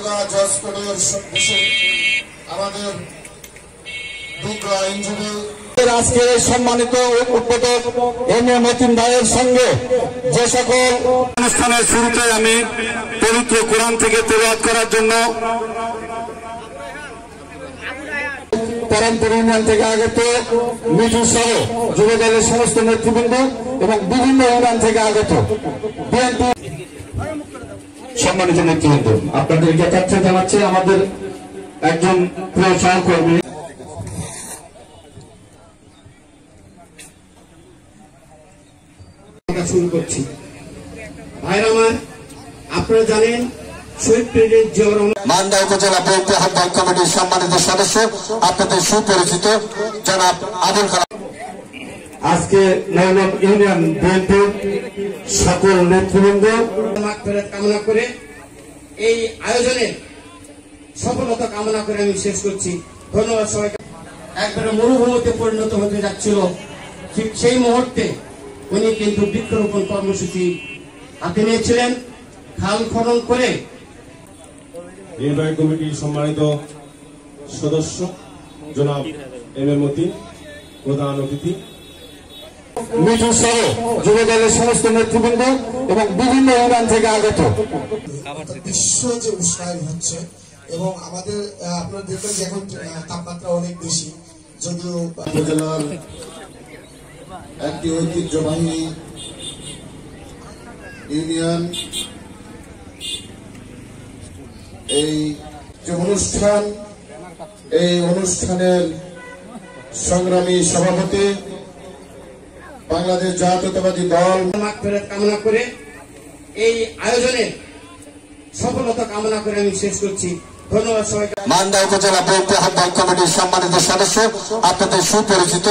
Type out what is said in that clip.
নওগাঁ জজ কোর্টের আমাদের বিজ্ঞ আইনজীবী আজকে সম্মানিত উদ্বোধক এম এ মতিন ভাইয়ের সঙ্গে যে সকল অনুষ্ঠানের শুরুতে আমি পবিত্র কোরআন থেকে তেলাওয়াত করার জন্য পরমপুর ইউনিয়ন থেকে আগত মিঠু সহ যুবদলের সমস্ত নেতৃবৃন্দ এবং বিভিন্ন ইউনিয়ন থেকে আগত বিএনপি সম্মানিত নেতৃবৃন্দ আপনাদের যথার্থ জানাচ্ছে আমাদের একজন প্রিয় সহকর্মী শুরু করছি। ভাইরা আমার, আপনারা জানেন শহীদ প্রেসিডেন্ট জিয়াউর রহমান মান্দা উপজেলা বিএনপি আহ্বায়ক কমিটির সম্মানিত সদস্য আপনাদের সুপরিচিত জনাব আবুল কালাম আজকে নয়নব ইউনিয়ন বিএনপির সকল নেতৃবৃন্দ কামনা করে এই আয়োজনে সফলতা কামনা করে আমি শেষ করছি। ধন্যবাদ সবাইকে। একবারে মরুভূমিতে পরিণত হতে যাচ্ছিল, ঠিক সেই মুহূর্তে উনি কিন্তু বৃক্ষরোপণ কর্মসূচি হাতে নিয়েছিলেন। খাল খনন করে নির্বাহী কমিটির সম্মানিত সদস্য জনাব এম এ মতিন, প্রধান অতিথি মিঠু সহ যুবদলের সমস্ত নেতৃবৃন্দ এবং বিভিন্ন ইউনিয়ন থেকে আগত বিশ্ব যে উষ্ণায়ন হচ্ছে এবং আমাদের আপনারা দেখবেন যে এখন তাপমাত্রা অনেক বেশি, যদিও উপজেলার একটি ঐতিহ্যবাহী ইউনিয়ন এই যে অনুষ্ঠান, এই অনুষ্ঠানের সংগ্রামী সভাপতি বাংলাদেশ জাতীয়তাবাদী দল কামনা করে এই আয়োজনে সফলতা কামনা করে আমি শেষ করছি। ধন্যবাদ সবাইকে। মান্দা উপজেলা বিএনপি আহ্বায়ক কমিটির সম্মানিত সদস্য আপনাদের সুপরিচিত